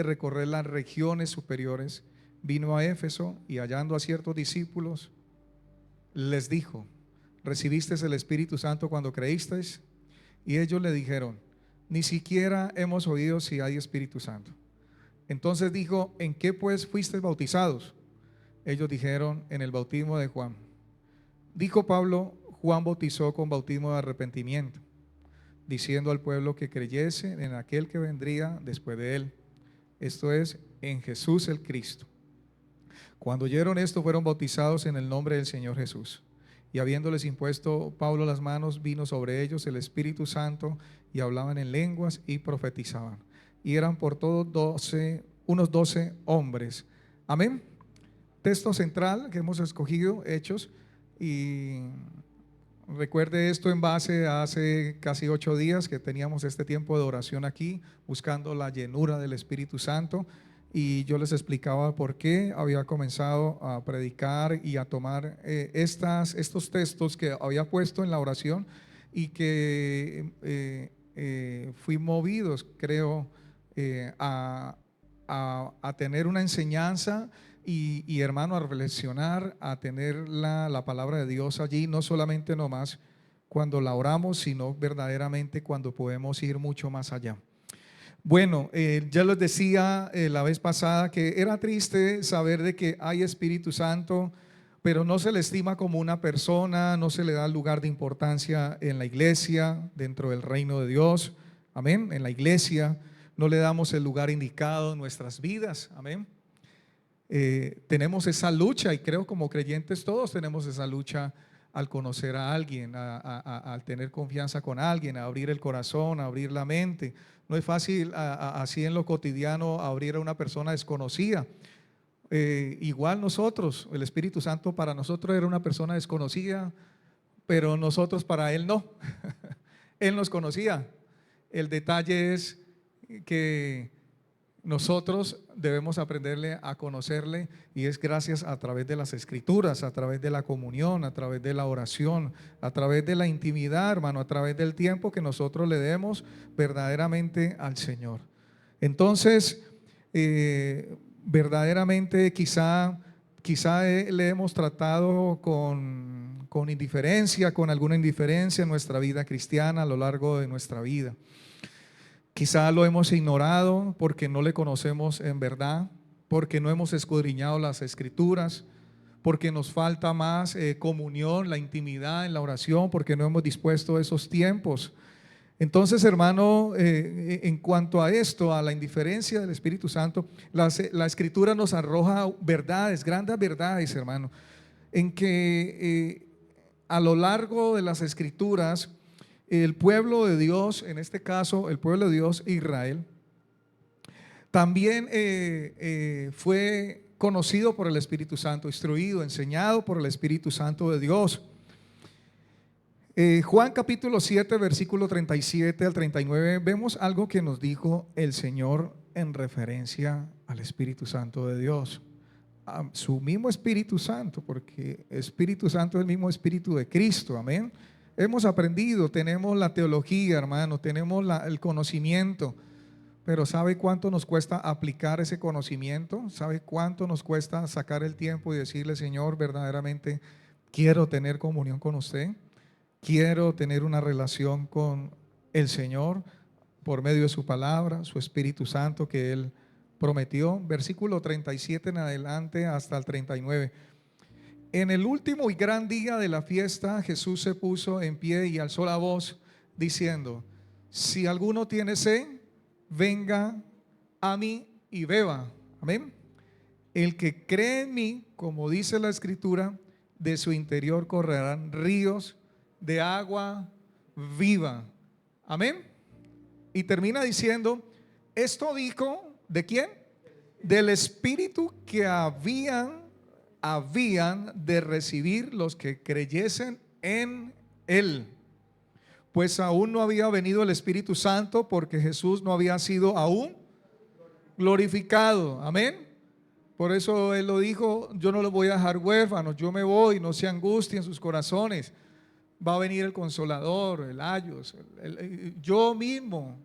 recorrer las regiones superiores, vino a Éfeso y hallando a ciertos discípulos, les dijo: ¿recibisteis el Espíritu Santo cuando creísteis? Y ellos le dijeron: ni siquiera hemos oído si hay Espíritu Santo. Entonces dijo: ¿en qué pues fuisteis bautizados? Ellos dijeron: en el bautismo de Juan. Dijo Pablo: Juan bautizó con bautismo de arrepentimiento, diciendo al pueblo que creyese en aquel que vendría después de él, esto es, en Jesús el Cristo. Cuando oyeron esto, fueron bautizados en el nombre del Señor Jesús. Y habiéndoles impuesto Pablo las manos, vino sobre ellos el Espíritu Santo, y hablaban en lenguas y profetizaban. Y eran por todos unos 12 hombres. Amén. Texto central que hemos escogido, Hechos. Y recuerde esto en base a hace casi 8 días que teníamos este tiempo de oración aquí, buscando la llenura del Espíritu Santo. Y yo les explicaba por qué había comenzado a predicar y a tomar estos textos que había puesto en la oración, y que fui movidos, creo, a tener una enseñanza y hermano, a reflexionar, a tener la palabra de Dios allí, no solamente nomás cuando la oramos, sino verdaderamente cuando podemos ir mucho más allá. Bueno, ya les decía la vez pasada que era triste saber de que hay Espíritu Santo, pero no se le estima como una persona, no se le da lugar de importancia en la iglesia, dentro del reino de Dios, amén, en la iglesia no le damos el lugar indicado en nuestras vidas, amén. Tenemos esa lucha, y creo como creyentes todos tenemos esa lucha al conocer a alguien, al tener confianza con alguien, a abrir el corazón, a abrir la mente. No es fácil así en lo cotidiano abrir a una persona desconocida. Igual nosotros, el Espíritu Santo para nosotros era una persona desconocida, pero nosotros para Él no. Él nos conocía. El detalle es que nosotros debemos aprenderle a conocerle, y es gracias a través de las Escrituras, a través de la comunión, a través de la oración, a través de la intimidad, hermano, a través del tiempo que nosotros le demos verdaderamente al Señor. Entonces, verdaderamente quizá le hemos tratado con indiferencia, con alguna indiferencia en nuestra vida cristiana a lo largo de nuestra vida. Quizá lo hemos ignorado porque no le conocemos en verdad, porque no hemos escudriñado las Escrituras, porque nos falta más comunión, la intimidad en la oración, porque no hemos dispuesto esos tiempos. Entonces, hermano, en cuanto a esto, a la indiferencia del Espíritu Santo, la Escritura nos arroja verdades, grandes verdades, hermano, en que a lo largo de las Escrituras, el pueblo de Dios, en este caso el pueblo de Dios, Israel, también fue conocido por el Espíritu Santo, instruido, enseñado por el Espíritu Santo de Dios. Juan capítulo 7, versículo 37 al 39, vemos algo que nos dijo el Señor en referencia al Espíritu Santo de Dios. A su mismo Espíritu Santo, porque Espíritu Santo es el mismo Espíritu de Cristo, amén. Hemos aprendido, tenemos la teología, hermano, tenemos el conocimiento, pero ¿sabe cuánto nos cuesta aplicar ese conocimiento? ¿Sabe cuánto nos cuesta sacar el tiempo y decirle: Señor, verdaderamente quiero tener comunión con usted, quiero tener una relación con el Señor por medio de su palabra, su Espíritu Santo que Él prometió? Versículo 37 en adelante hasta el 39. En el último y gran día de la fiesta, Jesús se puso en pie y alzó la voz diciendo: si alguno tiene sed, venga a mí y beba. Amén. El que cree en mí, como dice la Escritura, de su interior correrán ríos de agua viva. Amén. Y termina diciendo: esto dijo, ¿de quién? Del Espíritu que habían de recibir los que creyesen en Él, pues aún no había venido el Espíritu Santo, porque Jesús no había sido aún glorificado. Amén. Por eso Él lo dijo: yo no los voy a dejar huérfanos, yo me voy, no se angustien sus corazones. Va a venir el Consolador, el Ayos, yo mismo,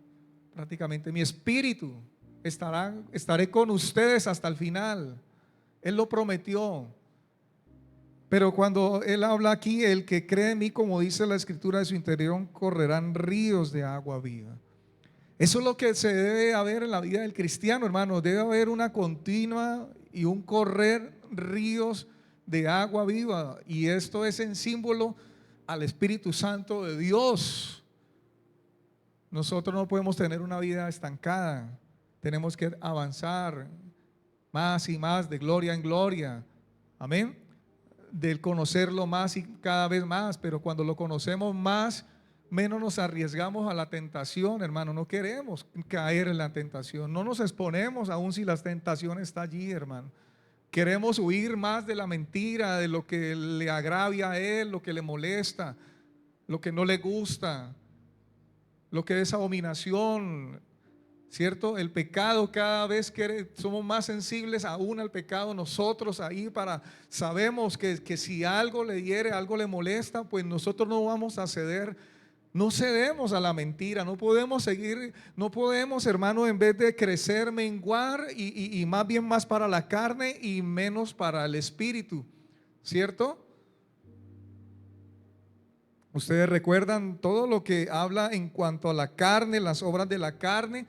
prácticamente mi Espíritu, estaré con ustedes hasta el final. Él lo prometió. Pero cuando Él habla aquí, el que cree en mí, como dice la escritura, de su interior correrán ríos de agua viva. Eso es lo que se debe haber en la vida del cristiano, hermano. Debe haber una continua y un correr ríos de agua viva. Y esto es en símbolo al Espíritu Santo de Dios. Nosotros no podemos tener una vida estancada. Tenemos que avanzar más y más de gloria en gloria. Amén. Del conocerlo más y cada vez más. Pero cuando lo conocemos más, menos nos arriesgamos a la tentación, hermano. No queremos caer en la tentación. No nos exponemos aun si la tentación está allí, hermano. Queremos huir más de la mentira, de lo que le agravia a él, lo que le molesta, lo que no le gusta, lo que es abominación, ¿cierto? El pecado, cada vez que somos más sensibles aún al pecado nosotros ahí, sabemos que si algo le hiere, algo le molesta, pues nosotros no vamos a ceder. No cedemos a la mentira, no podemos seguir, no podemos, hermano, en vez de crecer, menguar y más bien más para la carne y menos para el espíritu, ¿cierto? Ustedes recuerdan todo lo que habla en cuanto a la carne, las obras de la carne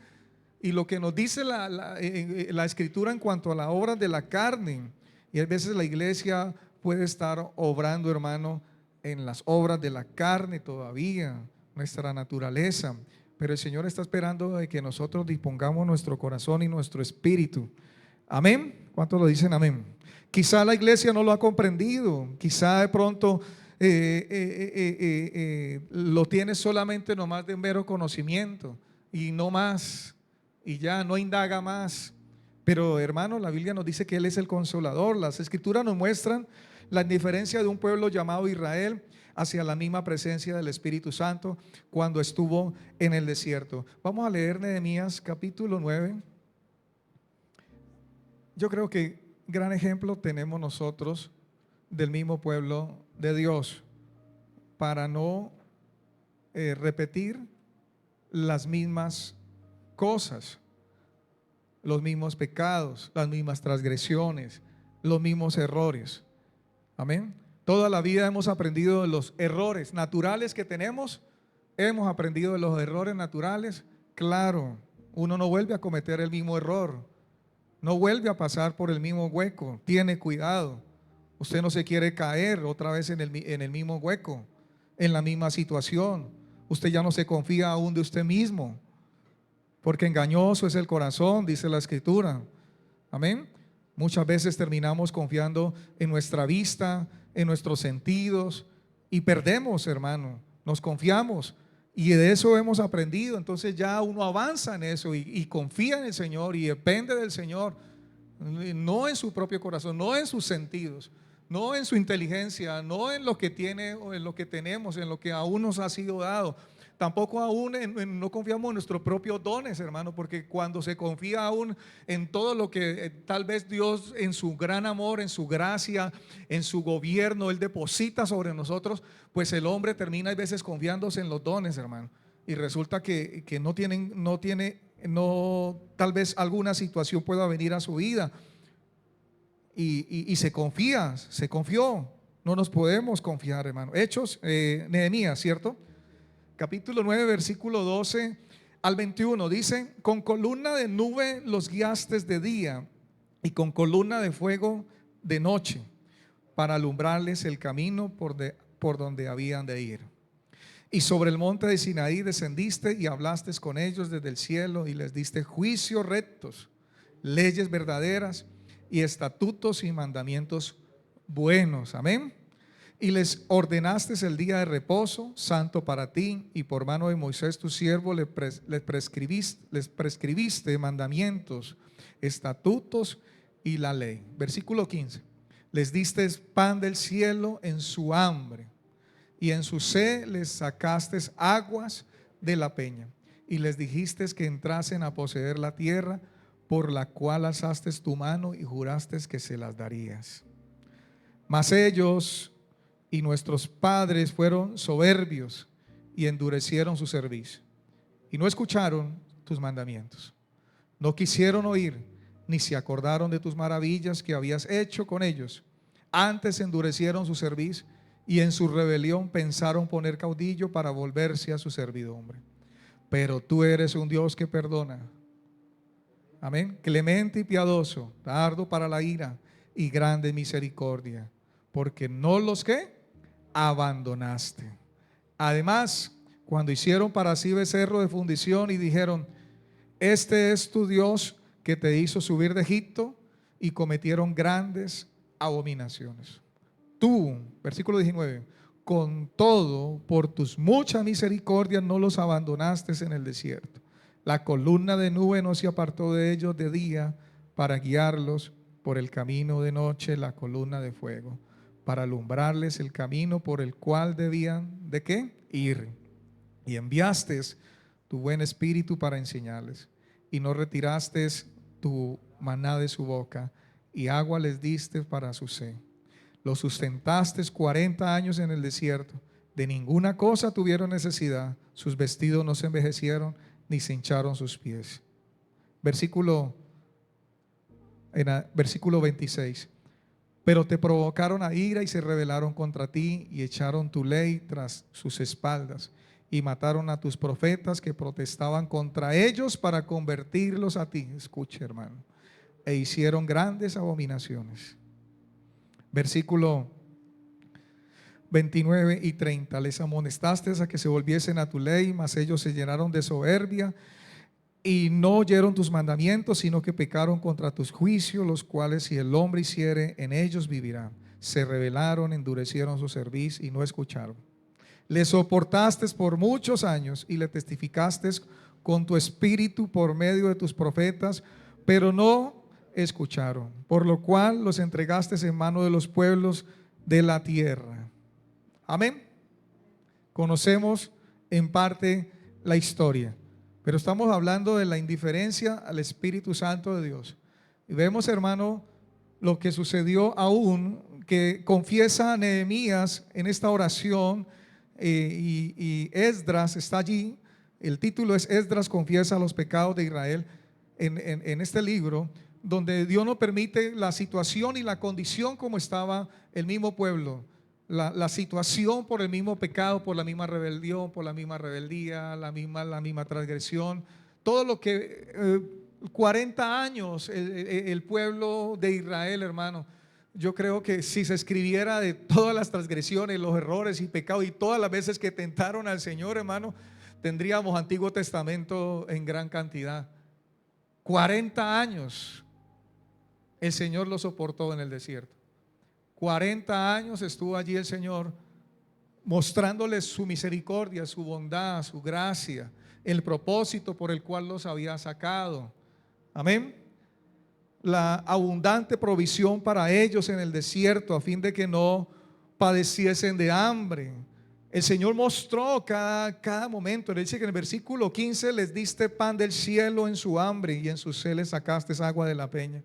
y lo que nos dice la escritura en cuanto a las obras de la carne. Y a veces la iglesia puede estar obrando, hermano, en las obras de la carne todavía, nuestra naturaleza. Pero el Señor está esperando de que nosotros dispongamos nuestro corazón y nuestro espíritu. Amén. ¿Cuántos lo dicen amén? Quizá la iglesia no lo ha comprendido. Quizá de pronto lo tiene solamente nomás de mero conocimiento y no más. Y ya no indaga más. Pero hermano, la Biblia nos dice que Él es el consolador. Las escrituras nos muestran la indiferencia de un pueblo llamado Israel hacia la misma presencia del Espíritu Santo cuando estuvo en el desierto. Vamos a leer Nehemías capítulo 9. Yo creo que gran ejemplo tenemos nosotros del mismo pueblo de Dios para no repetir las mismas cosas, los mismos pecados, las mismas transgresiones, los mismos errores. Amén. Toda la vida hemos aprendido de los errores naturales que tenemos. Hemos aprendido de los errores naturales. Claro, uno no vuelve a cometer el mismo error, no vuelve a pasar por el mismo hueco. Tiene cuidado. Usted no se quiere caer otra vez en el mismo hueco, en la misma situación. Usted ya no se confía aún de usted mismo, porque engañoso es el corazón, dice la escritura. Amén. Muchas veces terminamos confiando en nuestra vista, en nuestros sentidos y perdemos, hermano. Nos confiamos y de eso hemos aprendido. Entonces ya uno avanza en eso y confía en el Señor y depende del Señor, no en su propio corazón, no en sus sentidos, no en su inteligencia, no en lo que tiene o en lo que tenemos, en lo que aún nos ha sido dado. Tampoco aún no confiamos en nuestros propios dones, hermano, porque cuando se confía aún en todo lo que tal vez Dios en su gran amor, en su gracia, en su gobierno, Él deposita sobre nosotros, pues el hombre termina a veces confiándose en los dones, hermano. Y resulta que tal vez alguna situación pueda venir a su vida y se confió. No nos podemos confiar, hermano. Hechos, Nehemías, ¿cierto? Capítulo 9, versículo 12 al 21 dice: con columna de nube los guiaste de día y con columna de fuego de noche para alumbrarles el camino por donde habían de ir. Y sobre el monte de Sinaí descendiste y hablaste con ellos desde el cielo y les diste juicios rectos, leyes verdaderas y estatutos y mandamientos buenos. Amén. Y les ordenaste el día de reposo santo para ti, y por mano de Moisés tu siervo les prescribiste mandamientos, estatutos y la ley. Versículo 15. Les diste pan del cielo en su hambre, y en su sed les sacaste aguas de la peña, y les dijiste que entrasen a poseer la tierra por la cual alzaste tu mano y juraste que se las darías. Mas ellos y nuestros padres fueron soberbios y endurecieron su cerviz y no escucharon tus mandamientos. No quisieron oír, ni se acordaron de tus maravillas que habías hecho con ellos. Antes endurecieron su cerviz y en su rebelión pensaron poner caudillo para volverse a su servidumbre. Pero tú eres un Dios que perdona. Amén. Clemente y piadoso, tardo para la ira y grande misericordia, porque no los que abandonaste. Además, cuando hicieron para sí becerro de fundición y dijeron: este es tu Dios que te hizo subir de Egipto, y cometieron grandes abominaciones. Tú, versículo 19, con todo, por tus muchas misericordias no los abandonaste en el desierto. La columna de nube no se apartó de ellos de día para guiarlos por el camino, de noche la columna de fuego para alumbrarles el camino por el cual debían, ¿de qué? Ir. Y enviaste tu buen espíritu para enseñarles, y no retiraste tu maná de su boca, y agua les diste para su sed. Los sustentaste 40 años en el desierto, de ninguna cosa tuvieron necesidad, sus vestidos no se envejecieron, ni se hincharon sus pies. Versículo 26. Pero te provocaron a ira y se rebelaron contra ti y echaron tu ley tras sus espaldas y mataron a tus profetas que protestaban contra ellos para convertirlos a ti. Escuche, hermano. E hicieron grandes abominaciones. Versículo 29 y 30. Les amonestaste a que se volviesen a tu ley, mas ellos se llenaron de soberbia y no oyeron tus mandamientos, sino que pecaron contra tus juicios, los cuales si el hombre hiciere, en ellos vivirá. Se rebelaron, endurecieron su cerviz y no escucharon. Le soportaste por muchos años y le testificaste con tu espíritu por medio de tus profetas, pero no escucharon, por lo cual los entregaste en mano de los pueblos de la tierra. Amén. Conocemos en parte la historia, pero estamos hablando de la indiferencia al Espíritu Santo de Dios. Y vemos, hermano, lo que sucedió aún, que confiesa Nehemías en esta oración, y Esdras está allí. El título es: Esdras confiesa los pecados de Israel, en este libro, donde Dios no permite la situación y la condición como estaba el mismo pueblo. La situación por el mismo pecado, por la misma rebelión, por la misma rebeldía, la misma transgresión, todo lo que 40 años el pueblo de Israel, hermano. Yo creo que si se escribiera de todas las transgresiones, los errores y pecados y todas las veces que tentaron al Señor, hermano, tendríamos Antiguo Testamento en gran cantidad. 40 años el Señor lo soportó en el desierto. 40 años estuvo allí el Señor mostrándoles su misericordia, su bondad, su gracia, el propósito por el cual los había sacado. Amén. La abundante provisión para ellos en el desierto, a fin de que no padeciesen de hambre. El Señor mostró cada momento. Él dice que en el versículo 15: les diste pan del cielo en su hambre, y en su sed les sacaste agua de la peña,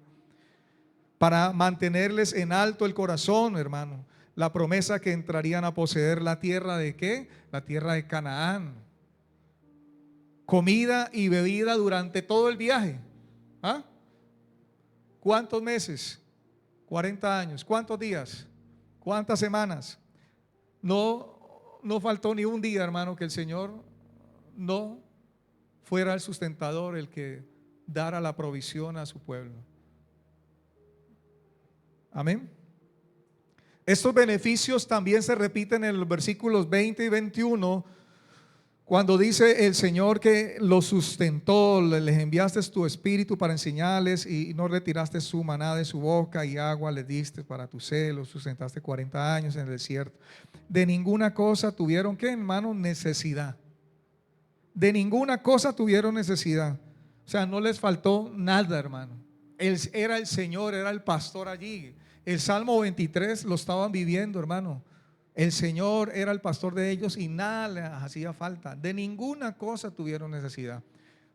para mantenerles en alto el corazón, hermano. La promesa que entrarían a poseer la tierra de ¿qué? La tierra de Canaán. Comida y bebida durante todo el viaje. ¿Ah? ¿Cuántos meses? 40 años. ¿Cuántos días? ¿Cuántas semanas? No faltó ni un día, hermano, que el Señor no fuera el sustentador, el que dara la provisión a su pueblo. Amén. Estos beneficios también se repiten en los versículos 20 y 21, cuando dice el Señor que los sustentó, les enviaste tu espíritu para enseñarles, y no retiraste su maná de su boca, y agua les diste para tu sed, los sustentaste 40 años en el desierto. De ninguna cosa tuvieron, ¿qué, hermano? Necesidad. De ninguna cosa tuvieron necesidad. O sea, no les faltó nada, hermano. Él era el Señor, era el pastor allí. El Salmo 23 lo estaban viviendo, hermano. El Señor era el pastor de ellos y nada les hacía falta. De ninguna cosa tuvieron necesidad.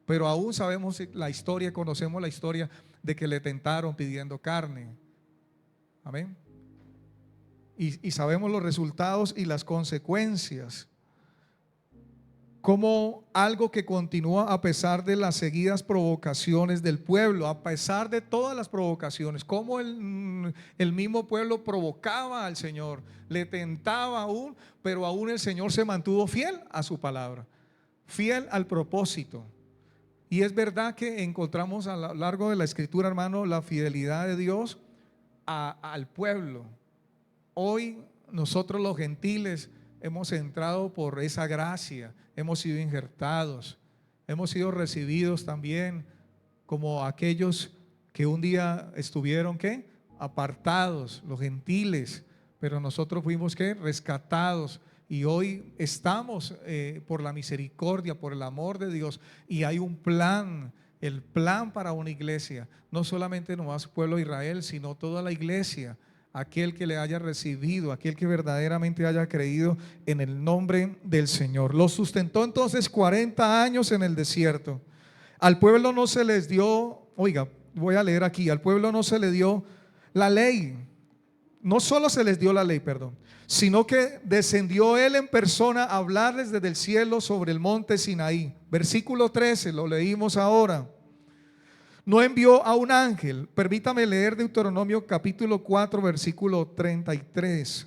Pero aún sabemos la historia, conocemos la historia de que le tentaron pidiendo carne. Amén. Y sabemos los resultados y las consecuencias. como algo que continúa a pesar de las seguidas provocaciones del pueblo, a pesar de todas las provocaciones, como el mismo pueblo provocaba al Señor, le tentaba aún, pero aún el Señor se mantuvo fiel a su palabra, fiel al propósito. Y es verdad que encontramos a lo largo de la Escritura, hermano, la fidelidad de Dios al pueblo. Hoy nosotros los gentiles hemos entrado por esa gracia, hemos sido injertados, hemos sido recibidos también como aquellos que un día estuvieron ¿qué? Apartados, los gentiles, pero nosotros fuimos ¿qué? Rescatados. Y hoy estamos por la misericordia, por el amor de Dios. Y hay un plan, el plan para una iglesia. No solamente nomás pueblo de Israel, sino toda la iglesia. Aquel que le haya recibido, aquel que verdaderamente haya creído en el nombre del Señor. Lo sustentó entonces 40 años en el desierto. Al pueblo no se les dio, oiga, voy a leer aquí, al pueblo no se le dio la ley. No solo se les dio la ley, perdón, sino que descendió él en persona a hablarles desde el cielo sobre el monte Sinaí. Versículo 13, lo leímos ahora. No envió a un ángel. Permítame leer Deuteronomio capítulo 4, versículo 33.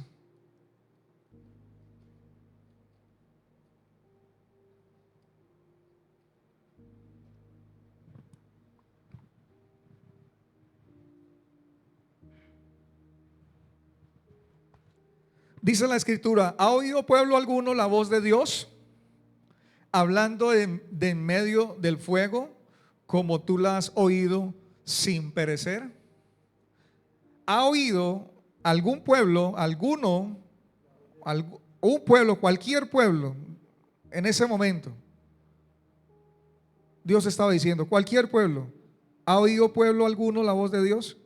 Dice la escritura: ¿ha oído pueblo alguno la voz de Dios hablando de en medio del fuego, como tú la has oído sin perecer? ¿Ha oído algún pueblo, un pueblo, cualquier pueblo, en ese momento? Dios estaba diciendo, cualquier pueblo, ¿ha oído pueblo alguno la voz de Dios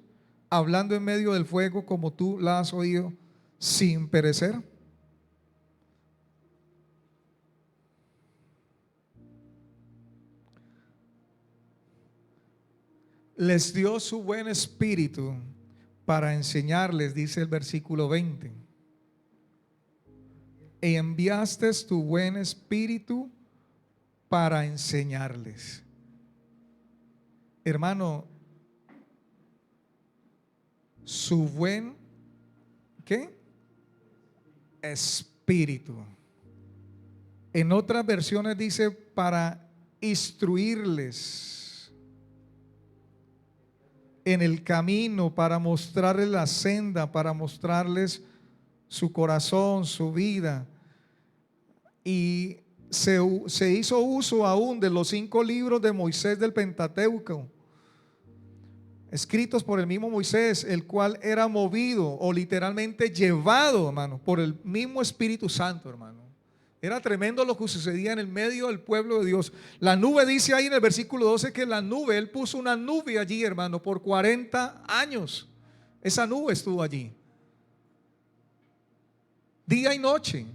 hablando en medio del fuego, como tú la has oído sin perecer? Les dio su buen espíritu para enseñarles, dice el versículo 20. Y enviaste tu buen espíritu para enseñarles. Hermano, su buen ¿qué? Espíritu. En otras versiones dice para instruirles en el camino, para mostrarles la senda, para mostrarles su corazón, su vida. Y se hizo uso aún de los 5 libros de Moisés del Pentateuco, escritos por el mismo Moisés, el cual era movido o literalmente llevado, hermano, por el mismo Espíritu Santo, hermano. Era tremendo lo que sucedía en el medio del pueblo de Dios. La nube, dice ahí en el versículo 12, que la nube, él puso una nube allí, hermano, por 40 años. Esa nube estuvo allí, día y noche.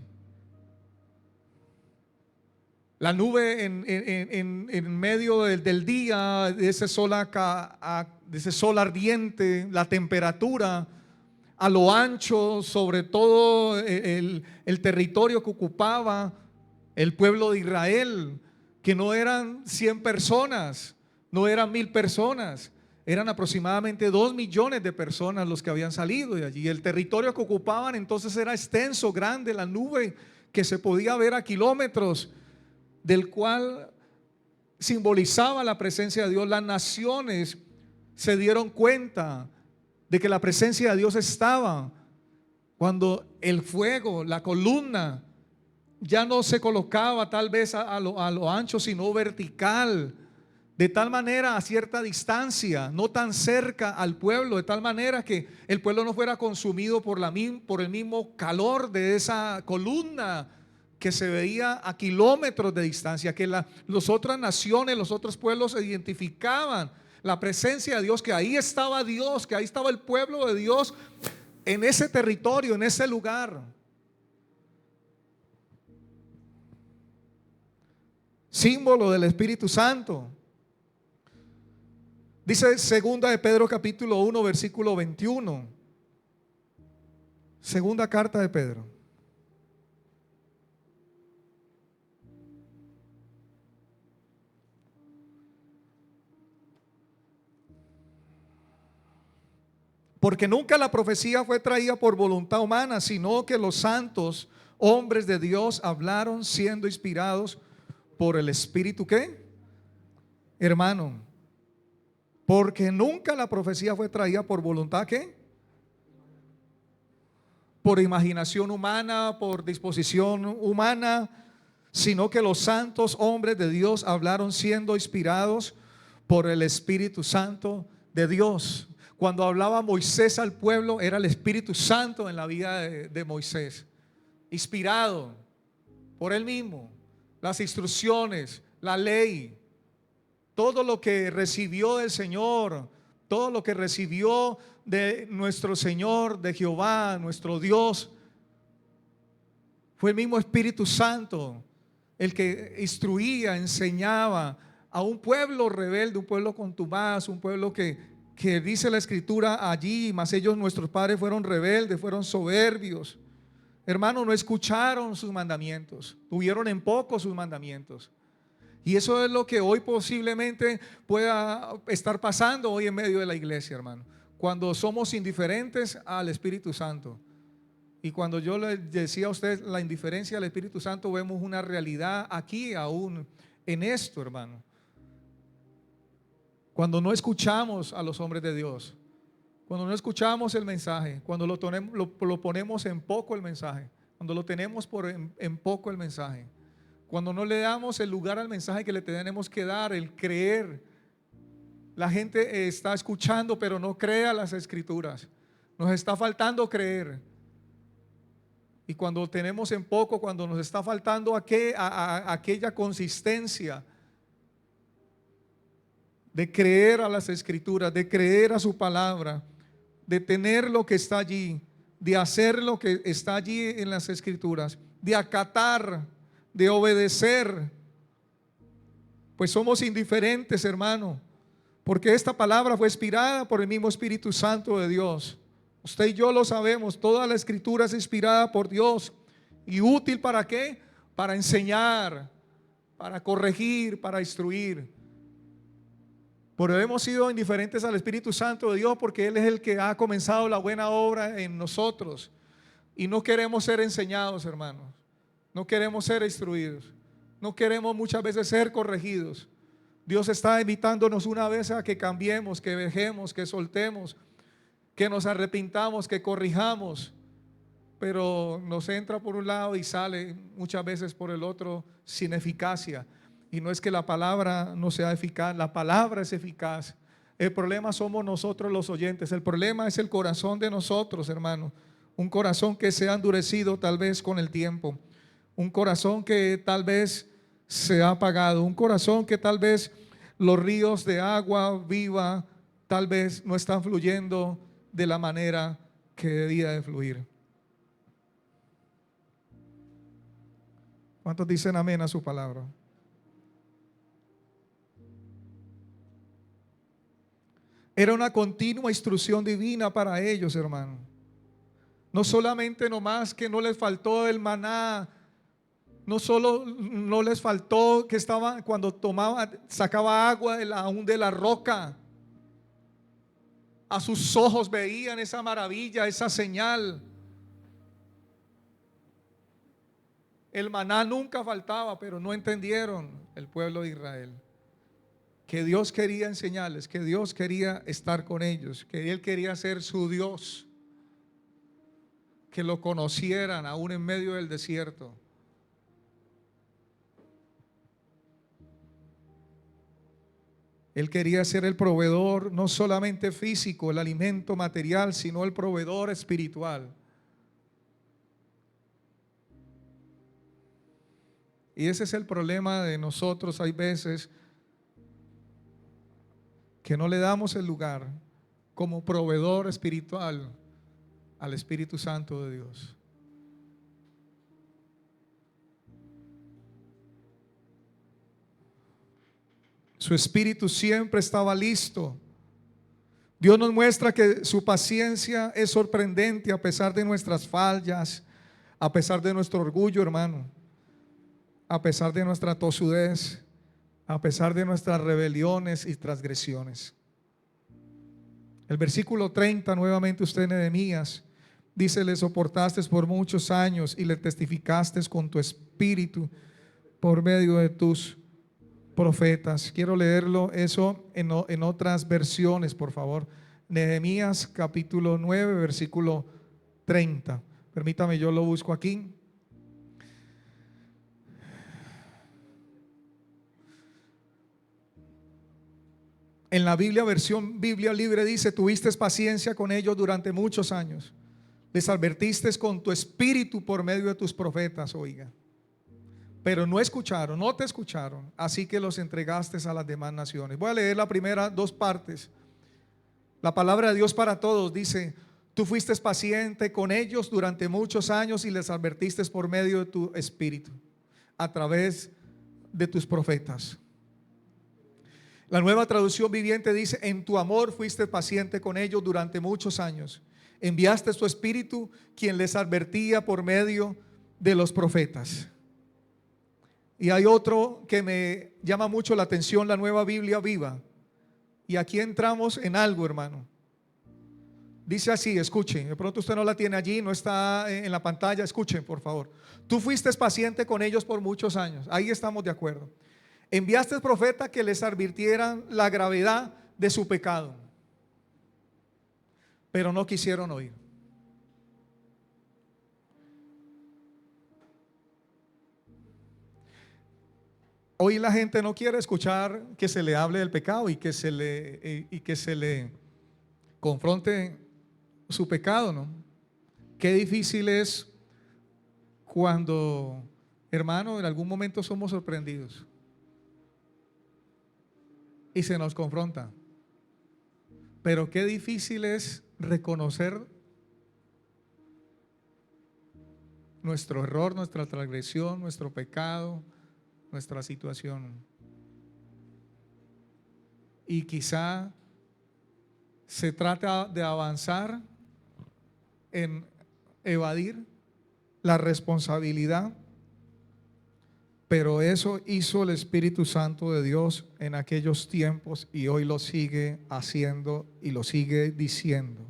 La nube en medio del día, de ese sol ardiente, la temperatura a lo ancho, sobre todo el territorio que ocupaba el pueblo de Israel, que no eran 100 personas, no eran 1000 personas, eran aproximadamente 2 millones de personas los que habían salido de allí. El territorio que ocupaban entonces era extenso, grande, la nube que se podía ver a kilómetros, del cual simbolizaba la presencia de Dios. Las naciones se dieron cuenta de que la presencia de Dios estaba cuando el fuego, la columna, ya no se colocaba tal vez a lo ancho, sino vertical, de tal manera a cierta distancia, no tan cerca al pueblo, de tal manera que el pueblo no fuera consumido por el mismo calor de esa columna que se veía a kilómetros de distancia, que las otras naciones, los otros pueblos se identificaban la presencia de Dios, que ahí estaba Dios, que ahí estaba el pueblo de Dios en ese territorio, en ese lugar. Símbolo del Espíritu Santo. Dice segunda de Pedro capítulo 1 versículo 21. Segunda carta de Pedro. Porque nunca la profecía fue traída por voluntad humana, sino que los santos hombres de Dios hablaron siendo inspirados por el Espíritu. ¿Qué? Hermano, porque nunca la profecía fue traída por voluntad, ¿qué? Por imaginación humana, por disposición humana, sino que los santos hombres de Dios hablaron siendo inspirados por el Espíritu Santo de Dios. Cuando hablaba Moisés al pueblo, era el Espíritu Santo en la vida de Moisés, inspirado por él mismo. Las instrucciones, la ley, todo lo que recibió del Señor, todo lo que recibió de nuestro Señor, de Jehová, nuestro Dios, fue el mismo Espíritu Santo el que instruía, enseñaba a un pueblo rebelde, un pueblo contumaz, un pueblo que dice la Escritura allí, mas ellos, nuestros padres, fueron rebeldes, fueron soberbios. Hermano, no escucharon sus mandamientos, tuvieron en poco sus mandamientos. Y eso es lo que hoy posiblemente pueda estar pasando hoy en medio de la iglesia, hermano. Cuando somos indiferentes al Espíritu Santo. Y cuando yo le decía a usted la indiferencia al Espíritu Santo, vemos una realidad aquí aún en esto, hermano. Cuando no escuchamos a los hombres de Dios, cuando no escuchamos el mensaje, cuando lo ponemos en poco el mensaje, cuando lo tenemos en poco el mensaje, cuando no le damos el lugar al mensaje que le tenemos que dar, el creer. La gente está escuchando pero no cree a las Escrituras. Nos está faltando creer. Y cuando tenemos en poco, cuando nos está faltando aquella consistencia de creer a las Escrituras, de creer a su palabra, de tener lo que está allí, de hacer lo que está allí en las Escrituras, de acatar, de obedecer, pues somos indiferentes, hermano, porque esta palabra fue inspirada por el mismo Espíritu Santo de Dios. Usted y yo lo sabemos, toda la Escritura es inspirada por Dios y útil ¿para qué? Para enseñar, para corregir, para instruir. Pero hemos sido indiferentes al Espíritu Santo de Dios porque Él es el que ha comenzado la buena obra en nosotros y no queremos ser enseñados, hermanos. No queremos ser instruidos. No queremos muchas veces ser corregidos. Dios está invitándonos una vez a que cambiemos, que dejemos, que soltemos, que nos arrepintamos, que corrijamos. Pero nos entra por un lado y sale muchas veces por el otro sin eficacia. Y no es que la palabra no sea eficaz, la palabra es eficaz. El problema somos nosotros los oyentes. El problema es el corazón de nosotros, hermano. Un corazón que se ha endurecido tal vez con el tiempo. Un corazón que tal vez se ha apagado, un corazón que tal vez los ríos de agua viva tal vez no están fluyendo de la manera que debía de fluir. ¿Cuántos dicen amén a su palabra? Era una continua instrucción divina para ellos, hermano. No solamente nomás que no les faltó el maná. No solo no les faltó que estaba cuando sacaba agua aún de la roca. A sus ojos veían esa maravilla, esa señal. El maná nunca faltaba, pero no entendieron el pueblo de Israel. Que Dios quería enseñarles, que Dios quería estar con ellos, que Él quería ser su Dios. Que lo conocieran aún en medio del desierto. Él quería ser el proveedor, no solamente físico, el alimento material, sino el proveedor espiritual. Y ese es el problema de nosotros. Hay veces que no le damos el lugar como proveedor espiritual al Espíritu Santo de Dios. Su espíritu siempre estaba listo. Dios nos muestra que su paciencia es sorprendente a pesar de nuestras fallas, a pesar de nuestro orgullo, hermano, a pesar de nuestra tosudez, a pesar de nuestras rebeliones y transgresiones. El versículo 30, nuevamente usted, Nehemías, dice: le soportaste por muchos años y le testificaste con tu espíritu por medio de tus profetas. Quiero leerlo eso en otras versiones, por favor. Nehemías capítulo 9, versículo 30. Permítame, yo lo busco aquí. En la Biblia, versión Biblia Libre, dice: tuviste paciencia con ellos durante muchos años, les advertiste con tu espíritu por medio de tus profetas, oiga, pero no escucharon, no te escucharon, así que los entregaste a las demás naciones. Voy a leer la primera dos partes. La palabra de Dios para todos dice: tú fuiste paciente con ellos durante muchos años y les advertiste por medio de tu espíritu, a través de tus profetas. La Nueva Traducción Viviente dice: en tu amor fuiste paciente con ellos durante muchos años, enviaste tu espíritu, quien les advertía por medio de los profetas. Y hay otro que me llama mucho la atención, la Nueva Biblia Viva. Y aquí entramos en algo, hermano. Dice así, escuchen, de pronto usted no la tiene allí, no está en la pantalla, escuchen por favor. Tú fuiste paciente con ellos por muchos años, ahí estamos de acuerdo. Enviaste profeta que les advirtieran la gravedad de su pecado, pero no quisieron oír. Hoy la gente no quiere escuchar que se le hable del pecado y que se le confronte su pecado, ¿no? Qué difícil es cuando, hermano, en algún momento somos sorprendidos y se nos confronta. Pero qué difícil es reconocer nuestro error, nuestra transgresión, nuestro pecado, nuestra situación. Y quizá se trata de avanzar en evadir la responsabilidad, pero eso hizo el Espíritu Santo de Dios en aquellos tiempos y hoy lo sigue haciendo y lo sigue diciendo,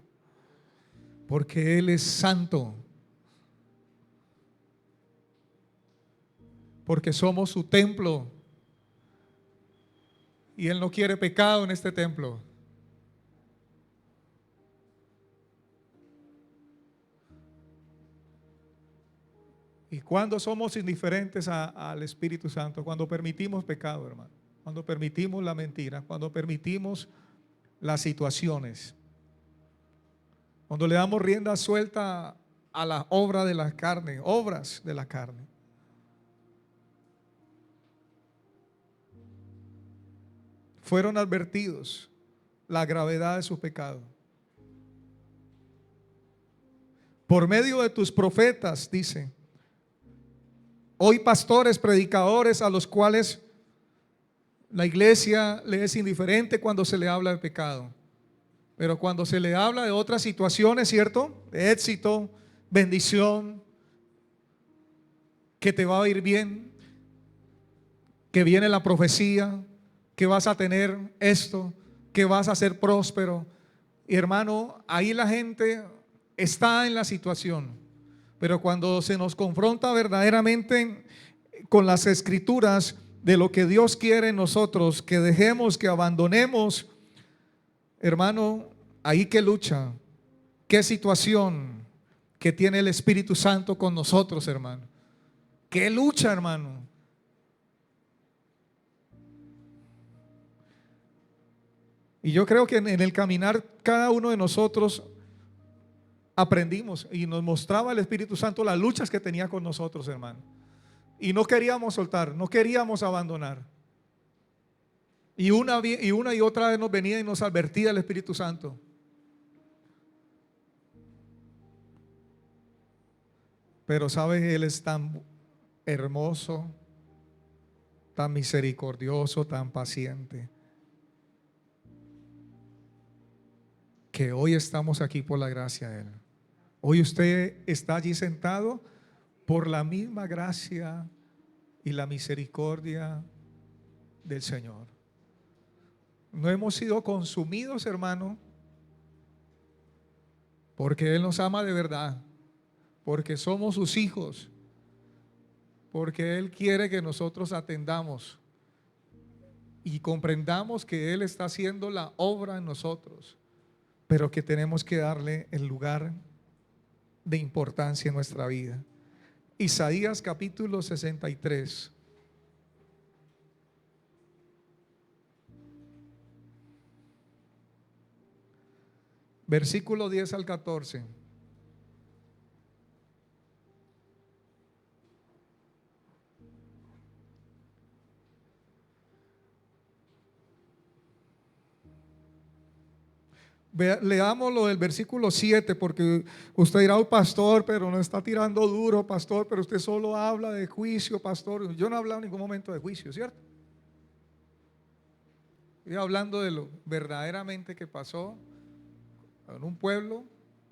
porque Él es santo, porque somos su templo y Él no quiere pecado en este templo. Y cuando somos indiferentes al Espíritu Santo, cuando permitimos pecado, hermano, cuando permitimos la mentira, cuando permitimos las situaciones, cuando le damos rienda suelta a la obra de la carne, obras de la carne. Fueron advertidos la gravedad de su pecado. Por medio de tus profetas, dice. Hoy pastores, predicadores a los cuales la iglesia le es indiferente cuando se le habla de pecado. Pero cuando se le habla de otras situaciones, ¿cierto? De éxito, bendición, que te va a ir bien, que viene la profecía, que vas a tener esto, que vas a ser próspero. Y hermano, ahí la gente está en la situación. Pero cuando se nos confronta verdaderamente con las escrituras de lo que Dios quiere en nosotros, que dejemos, que abandonemos, hermano, ahí que lucha, qué situación que tiene el Espíritu Santo con nosotros, hermano. Qué lucha, hermano. Y yo creo que en el caminar cada uno de nosotros aprendimos y nos mostraba el Espíritu Santo las luchas que tenía con nosotros, hermano. Y no queríamos soltar, no queríamos abandonar. Y una y otra vez nos venía y nos advertía el Espíritu Santo. Pero sabes, Él es tan hermoso, tan misericordioso, tan paciente, que hoy estamos aquí por la gracia de Él. Hoy usted está allí sentado por la misma gracia y la misericordia del Señor. No hemos sido consumidos, hermano, porque Él nos ama de verdad, porque somos sus hijos, porque Él quiere que nosotros atendamos y comprendamos que Él está haciendo la obra en nosotros, pero que tenemos que darle el lugar de importancia en nuestra vida. Isaías capítulo 63. Versículo 10 al 14. Leamos lo del versículo 7, porque usted dirá, oh, pastor, pero no está tirando duro, pastor, pero usted solo habla de juicio, pastor. Yo no he hablado en ningún momento de juicio, ¿cierto? Estoy hablando de lo verdaderamente que pasó en un pueblo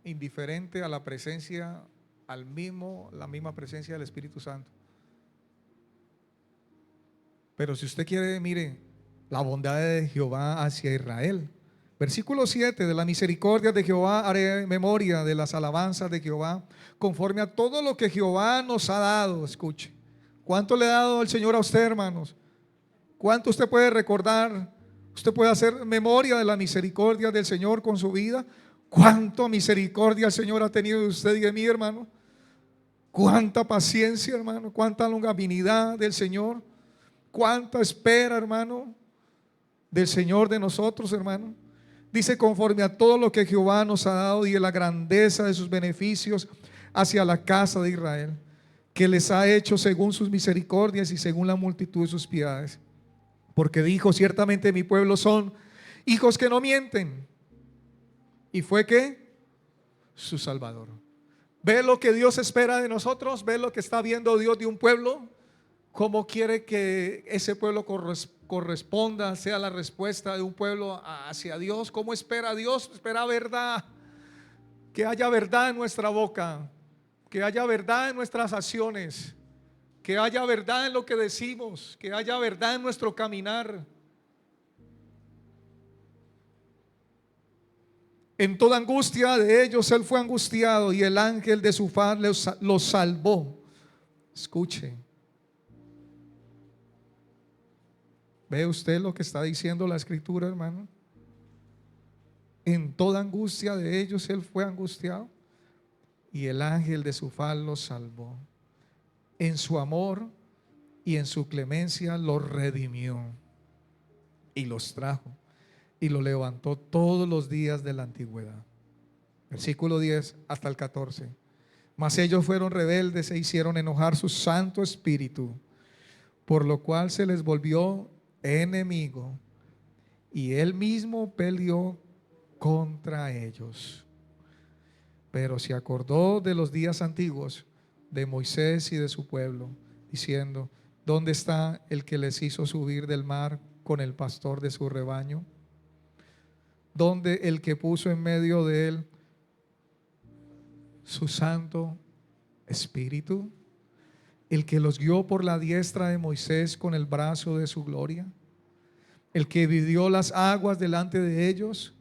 indiferente a la presencia, la misma presencia del Espíritu Santo. Pero si usted quiere, mire, la bondad de Jehová hacia Israel. Versículo 7, de la misericordia de Jehová haré memoria, de las alabanzas de Jehová, conforme a todo lo que Jehová nos ha dado. Escuche, ¿cuánto le ha dado el Señor a usted, hermanos? ¿Cuánto usted puede recordar? Usted puede hacer memoria de la misericordia del Señor con su vida. ¿Cuánta misericordia el Señor ha tenido de usted y de mí, hermano? ¿Cuánta paciencia, hermano? ¿Cuánta longanimidad del Señor? ¿Cuánta espera, hermano, del Señor de nosotros, hermano? Dice, conforme a todo lo que Jehová nos ha dado y de la grandeza de sus beneficios hacia la casa de Israel, que les ha hecho según sus misericordias y según la multitud de sus piedades. Porque dijo, ciertamente mi pueblo son hijos que no mienten. Y fue que su Salvador. ¿Ve lo que Dios espera de nosotros? ¿Ve lo que está viendo Dios de un pueblo? ¿Cómo quiere que ese pueblo corresponda, sea la respuesta de un pueblo hacia Dios? ¿Cómo espera Dios? Espera verdad, que haya verdad en nuestra boca, que haya verdad en nuestras acciones, que haya verdad en lo que decimos, que haya verdad en nuestro caminar. En toda angustia de ellos Él fue angustiado, y el ángel de su faz los salvó. Escuche. ¿Ve usted lo que está diciendo la Escritura, hermano? En toda angustia de ellos Él fue angustiado, y el ángel de su faz los salvó. En su amor y en su clemencia los redimió y los trajo y lo levantó todos los días de la antigüedad. Versículo 10 hasta el 14. Mas ellos fueron rebeldes e hicieron enojar su Santo Espíritu, por lo cual se les volvió enemigo, y él mismo peleó contra ellos. Pero se acordó de los días antiguos de Moisés y de su pueblo, diciendo, ¿dónde está el que les hizo subir del mar con el pastor de su rebaño? ¿Dónde el que puso en medio de él su Santo Espíritu? El que los guió por la diestra de Moisés con el brazo de su gloria, el que dividió las aguas delante de ellos,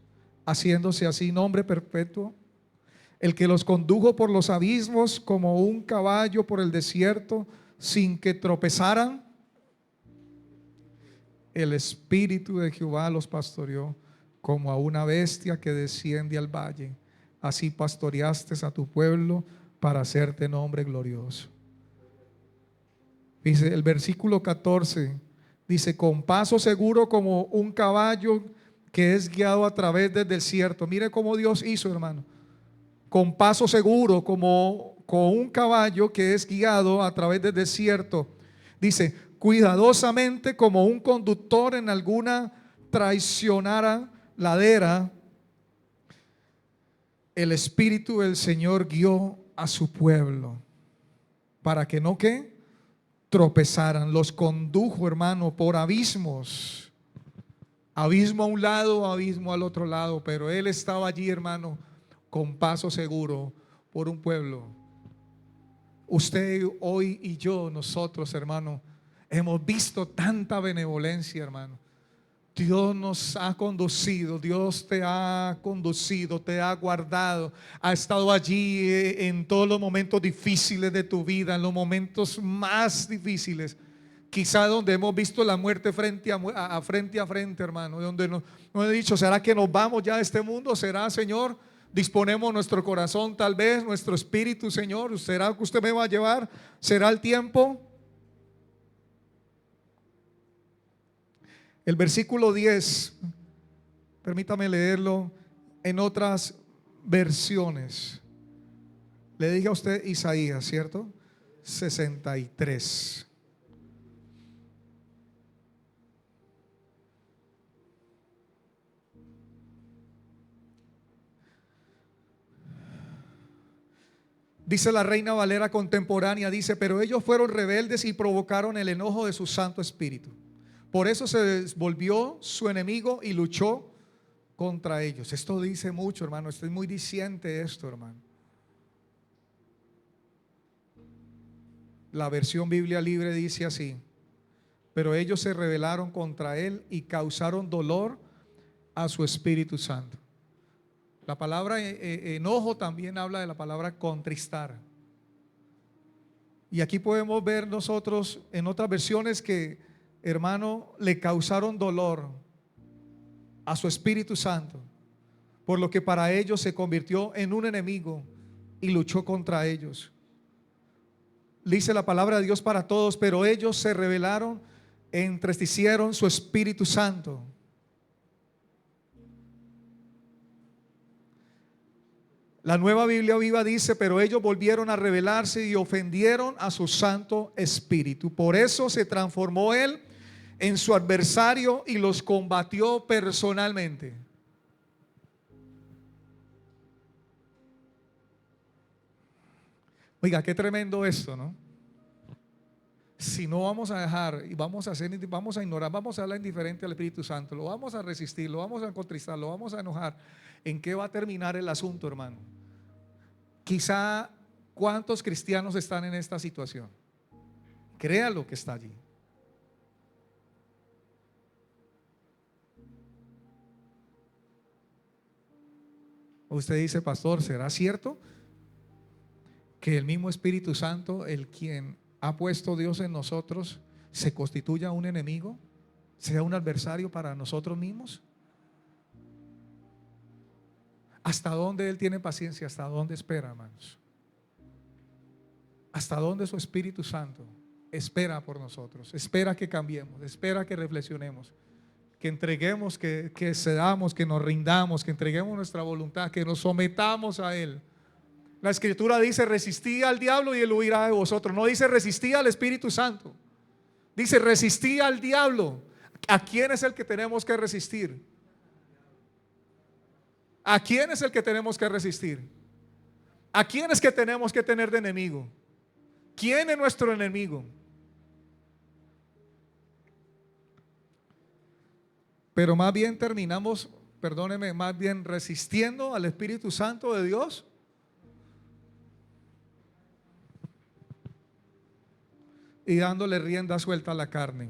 haciéndose así nombre perpetuo, el que los condujo por los abismos como un caballo por el desierto sin que tropezaran. El Espíritu de Jehová los pastoreó como a una bestia que desciende al valle. Así pastoreaste a tu pueblo para hacerte nombre glorioso. Dice el versículo 14, dice, con paso seguro como un caballo que es guiado a través del desierto. Mire cómo Dios hizo, hermano. Con paso seguro como con un caballo que es guiado a través del desierto. Dice, cuidadosamente como un conductor en alguna traicionada ladera, el Espíritu del Señor guió a su pueblo para que no ¿qué? Tropezaran. Los condujo, hermano, por abismos, abismo a un lado, abismo al otro lado, pero Él estaba allí, hermano, con paso seguro por un pueblo. Usted hoy y yo, nosotros, hermano, hemos visto tanta benevolencia, hermano, Dios nos ha conducido, Dios te ha conducido, te ha guardado, ha estado allí en todos los momentos difíciles de tu vida, en los momentos más difíciles, quizá donde hemos visto la muerte frente a frente, hermano, donde nos he dicho, ¿será que nos vamos ya de este mundo? ¿Será, Señor? Disponemos nuestro corazón, tal vez, nuestro espíritu, Señor, ¿será que usted me va a llevar? ¿Será el tiempo? El versículo 10, permítame leerlo en otras versiones. Le dije a usted Isaías, ¿cierto? 63. Dice la Reina Valera contemporánea, dice, pero ellos fueron rebeldes y provocaron el enojo de su Santo Espíritu. Por eso se volvió su enemigo y luchó contra ellos. Esto dice mucho, hermano. Estoy muy diciente esto, hermano. La versión Biblia Libre dice así: pero ellos se rebelaron contra él y causaron dolor a su Espíritu Santo. La palabra enojo también habla de la palabra contristar. Y aquí podemos ver nosotros en otras versiones que, hermano, le causaron dolor a su Espíritu Santo, por lo que para ellos se convirtió en un enemigo y luchó contra ellos. Dice la palabra de Dios para todos, pero ellos se rebelaron, entristecieron su Espíritu Santo. La Nueva Biblia Viva dice, pero ellos volvieron a rebelarse y ofendieron a su Santo Espíritu. Por eso se transformó él en su adversario y los combatió personalmente. Oiga, qué tremendo esto, ¿no? Si no vamos a dejar y vamos a ignorar, vamos a hablar indiferente al Espíritu Santo, lo vamos a resistir, lo vamos a contristar, lo vamos a enojar, ¿en qué va a terminar el asunto, hermano? Quizá, ¿cuántos cristianos están en esta situación? Créalo que está allí. Usted dice, pastor, ¿será cierto que el mismo Espíritu Santo, el quien ha puesto Dios en nosotros, se constituya un enemigo, sea un adversario para nosotros mismos? ¿Hasta dónde Él tiene paciencia? ¿Hasta dónde espera, hermanos? ¿Hasta dónde su Espíritu Santo espera por nosotros? Espera que cambiemos, espera que reflexionemos, que entreguemos, que cedamos, que nos rindamos, que entreguemos nuestra voluntad, que nos sometamos a Él. La Escritura dice, resistí al diablo y él huirá de vosotros. No dice resistí al Espíritu Santo. Dice resistí al diablo. ¿A quién es el que tenemos que resistir? ¿A quién es el que tenemos que resistir? ¿A quién es que tenemos que tener de enemigo? ¿Quién es nuestro enemigo? Pero más bien terminamos, perdóneme, más bien resistiendo al Espíritu Santo de Dios. Y dándole rienda suelta a la carne.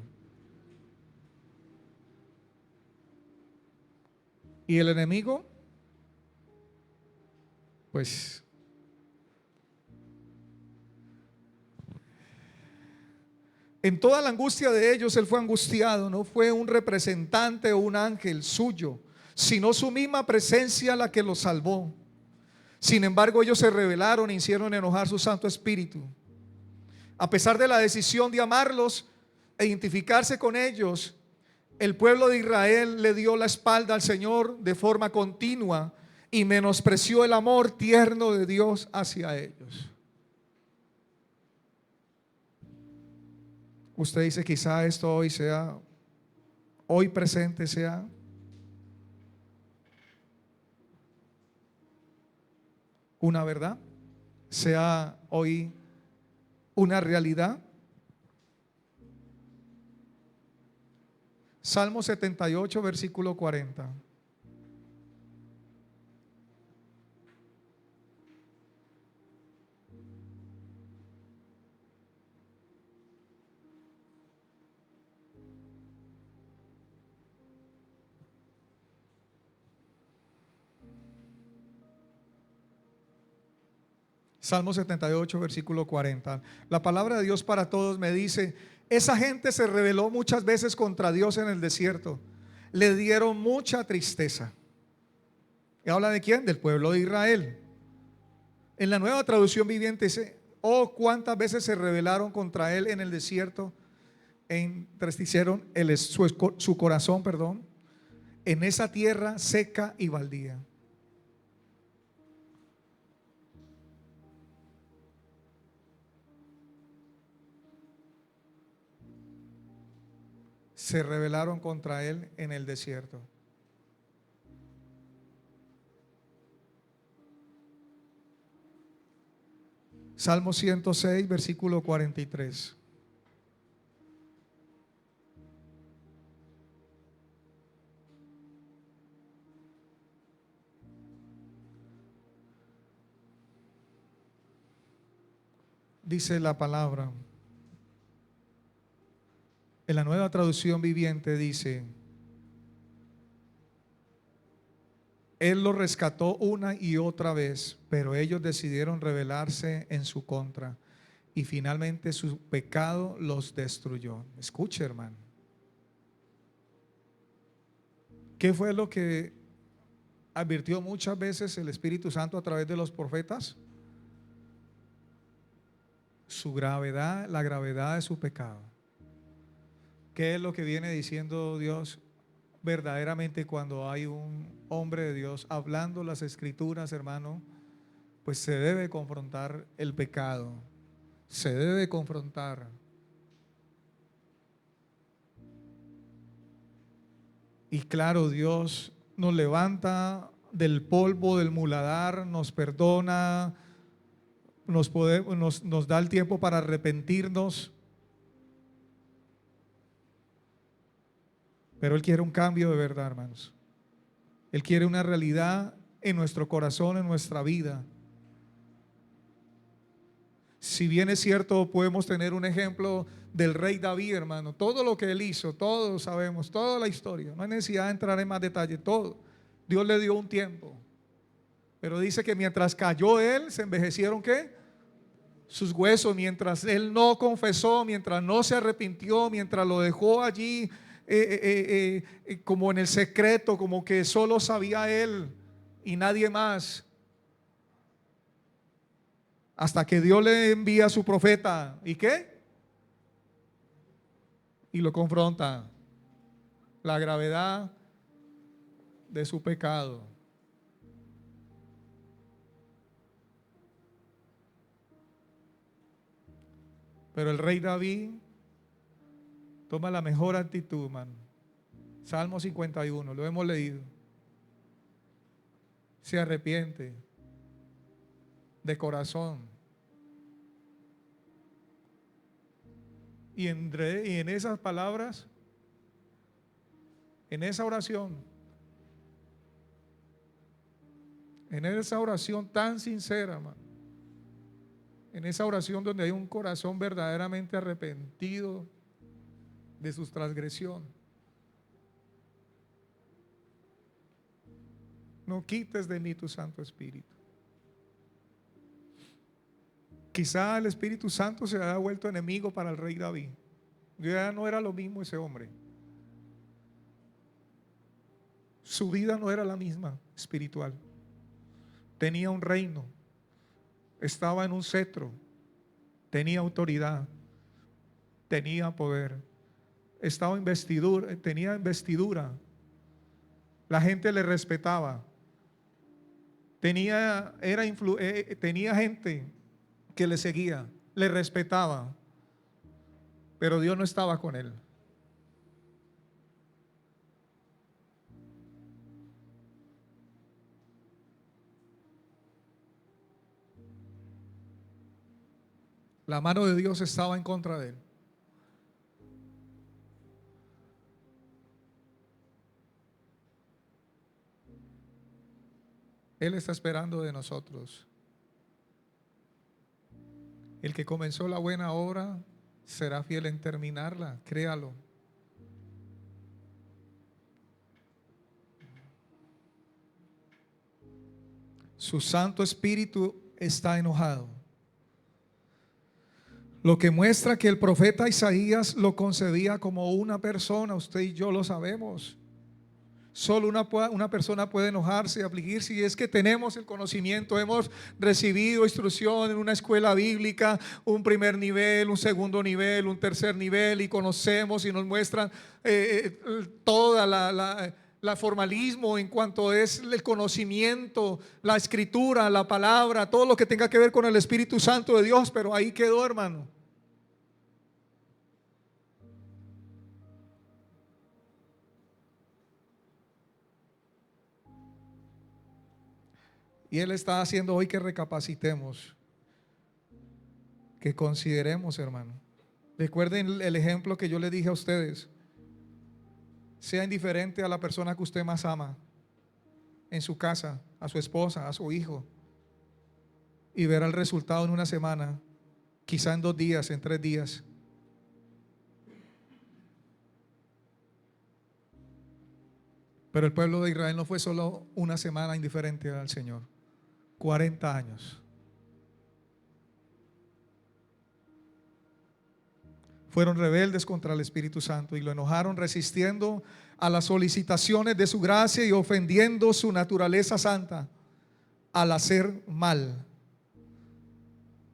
Y el enemigo, pues, en toda la angustia de ellos, él fue angustiado. No fue un representante o un ángel suyo, sino su misma presencia la que los salvó. Sin embargo, ellos se rebelaron e hicieron enojar su Santo Espíritu. A pesar de la decisión de amarlos e identificarse con ellos, el pueblo de Israel le dio la espalda al Señor de forma continua y menospreció el amor tierno de Dios hacia ellos. Usted dice, quizá esto hoy sea, hoy presente sea una verdad, sea hoy una realidad. Salmo 78, versículo 40. Salmo 78, versículo 40. La palabra de Dios para todos me dice: esa gente se rebeló muchas veces contra Dios en el desierto. Le dieron mucha tristeza. ¿Y habla de quién? Del pueblo de Israel. En la Nueva Traducción Viviente dice: oh, cuántas veces se rebelaron contra él en el desierto, entristecieron su corazón, perdón, en esa tierra seca y baldía. Se rebelaron contra él en el desierto. Salmo 106, versículo 43. Dice la palabra, en la Nueva Traducción Viviente dice: él los rescató una y otra vez, pero ellos decidieron rebelarse en su contra y finalmente su pecado los destruyó. Escuche, hermano. ¿Qué fue lo que advirtió muchas veces el Espíritu Santo a través de los profetas? Su gravedad, la gravedad de su pecado. ¿Qué es lo que viene diciendo Dios verdaderamente cuando hay un hombre de Dios hablando las escrituras, hermano? Pues se debe confrontar el pecado, se debe confrontar. Y claro, Dios nos levanta del polvo del muladar, nos perdona, nos da el tiempo para arrepentirnos. Pero Él quiere un cambio de verdad, hermanos. Él quiere una realidad en nuestro corazón, en nuestra vida. Si bien es cierto, podemos tener un ejemplo del rey David, hermano. Todo lo que él hizo, todos sabemos, toda la historia. No hay necesidad de entrar en más detalle, todo. Dios le dio un tiempo. Pero dice que mientras cayó él, se envejecieron, ¿qué? Sus huesos. Mientras él no confesó, mientras no se arrepintió, mientras lo dejó allí como en el secreto, como que solo sabía él y nadie más, hasta que Dios le envía a su profeta. ¿Y qué? Y lo confronta. La gravedad de su pecado. Pero el rey David toma la mejor actitud, man. Salmo 51, lo hemos leído. Se arrepiente de corazón. Y en esas palabras, en esa oración tan sincera, man, en esa oración donde hay un corazón verdaderamente arrepentido de sus transgresiones. No quites de mí tu Santo Espíritu. Quizá el Espíritu Santo se haya vuelto enemigo para el rey David. Ya no era lo mismo ese hombre. Su vida no era la misma espiritual. Tenía un reino, estaba en un cetro, tenía autoridad, tenía poder, estaba tenía investidura. La gente le respetaba. Tenía gente que le seguía, le respetaba, pero Dios no estaba con él. La mano de Dios estaba en contra de él. Él está esperando de nosotros. El que comenzó la buena obra será fiel en terminarla, créalo. Su Santo Espíritu está enojado. Lo que muestra que el profeta Isaías lo concebía como una persona. Usted y yo lo sabemos. Solo una persona puede enojarse y afligirse, y es que tenemos el conocimiento, hemos recibido instrucción en una escuela bíblica, un primer nivel, un segundo nivel, un tercer nivel, y conocemos y nos muestran toda la formalismo en cuanto es el conocimiento, la escritura, la palabra, todo lo que tenga que ver con el Espíritu Santo de Dios, pero ahí quedó, hermano. Y Él está haciendo hoy que recapacitemos, que consideremos, hermano. Recuerden el ejemplo que yo le dije a ustedes. Sea indiferente a la persona que usted más ama en su casa, a su esposa, a su hijo, y verá el resultado en una semana, quizá en 2 días, en 3 días. Pero el pueblo de Israel no fue solo una semana indiferente al Señor, 40 años. Fueron rebeldes contra el Espíritu Santo y lo enojaron, resistiendo a las solicitaciones de su gracia y ofendiendo su naturaleza santa al hacer mal.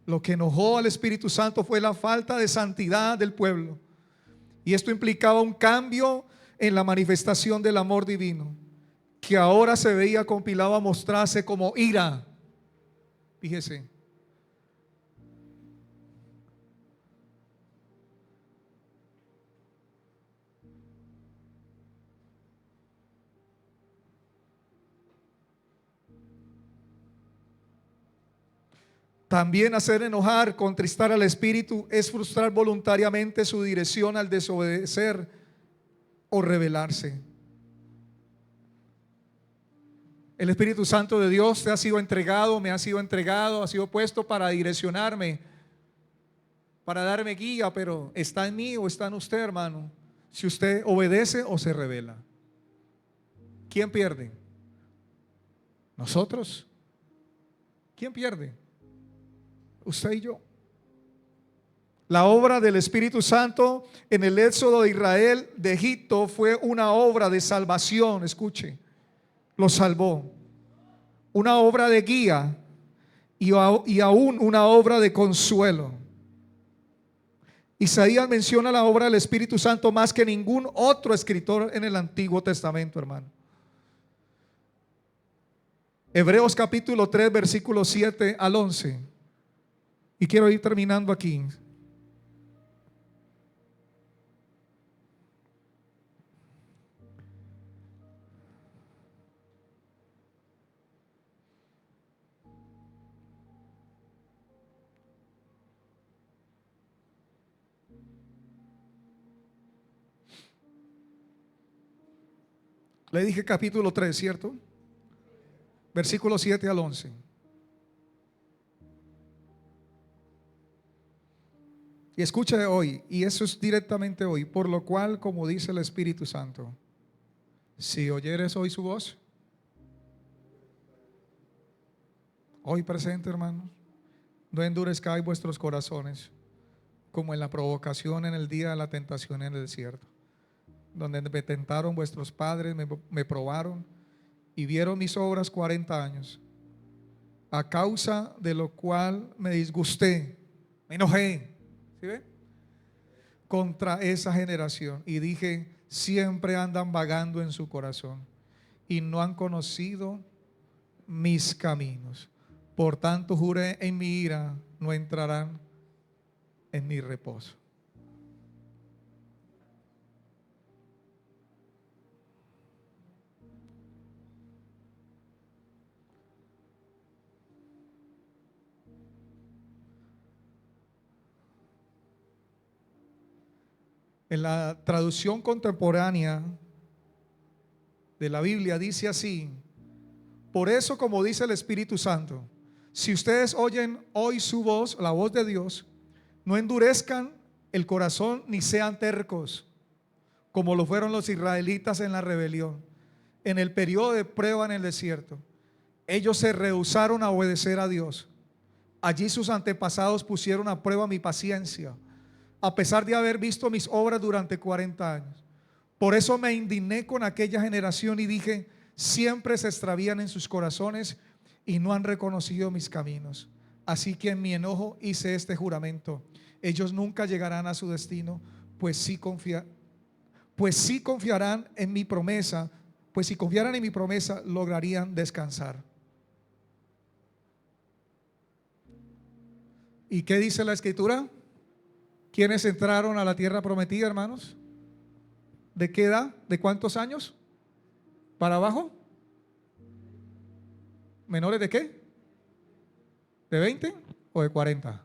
Lo que enojó al Espíritu Santo fue la falta de santidad del pueblo, y esto implicaba un cambio en la manifestación del amor divino, que ahora se veía compilado a mostrarse como ira. Fíjese. También hacer enojar, contristar al Espíritu es frustrar voluntariamente su dirección al desobedecer o rebelarse. El Espíritu Santo de Dios te ha sido entregado, me ha sido entregado, ha sido puesto para direccionarme, para darme guía, pero ¿está en mí o está en usted, hermano? Si usted obedece o se rebela. ¿Quién pierde? ¿Nosotros? ¿Quién pierde? Usted y yo. La obra del Espíritu Santo en el éxodo de Israel de Egipto fue una obra de salvación. Escuche, lo salvó. Una obra de guía y aún una obra de consuelo. Isaías menciona la obra del Espíritu Santo más que ningún otro escritor en el Antiguo Testamento, hermano. Hebreos capítulo 3, versículos 7 al 11. Y quiero ir terminando aquí. Le dije capítulo 3, ¿cierto? Versículo 7 al 11. Y escuche hoy, y eso es directamente hoy, por lo cual, como dice el Espíritu Santo, si oyeres hoy su voz, hoy presente, hermanos, no endurezcáis vuestros corazones, como en la provocación en el día de la tentación en el desierto, donde me tentaron vuestros padres, me probaron y vieron mis obras 40 años, a causa de lo cual me disgusté, me enojé, ¿sí ve? Contra esa generación, y dije: siempre andan vagando en su corazón y no han conocido mis caminos. Por tanto juré en mi ira, no entrarán en mi reposo. En la traducción contemporánea de la Biblia dice así: por eso, como dice el Espíritu Santo, si ustedes oyen hoy su voz, la voz de Dios, no endurezcan el corazón ni sean tercos, como lo fueron los israelitas en la rebelión, en el periodo de prueba en el desierto. Ellos se rehusaron a obedecer a Dios Allí sus antepasados pusieron a prueba mi paciencia, a pesar de haber visto mis obras durante 40 años. Por eso me indigné con aquella generación y dije: siempre se extravían en sus corazones y no han reconocido mis caminos. Así que en mi enojo hice este juramento: ellos nunca llegarán a su destino, pues sí confiarán en mi promesa, pues si confiaran en mi promesa, lograrían descansar. ¿Y qué dice la Escritura? ¿Quiénes entraron a la tierra prometida, hermanos? ¿De qué edad? ¿De cuántos años? ¿Para abajo? ¿Menores de qué? ¿De 20 o de 40?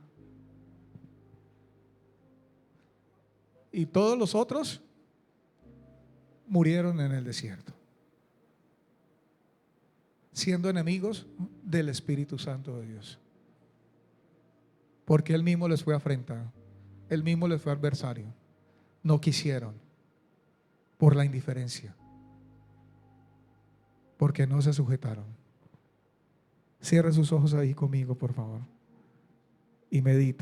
Y todos los otros murieron en el desierto, siendo enemigos del Espíritu Santo de Dios, porque Él mismo les fue afrentado, Él mismo les fue adversario. No quisieron, por la indiferencia, porque no se sujetaron. Cierre sus ojos ahí conmigo, por favor, y medite.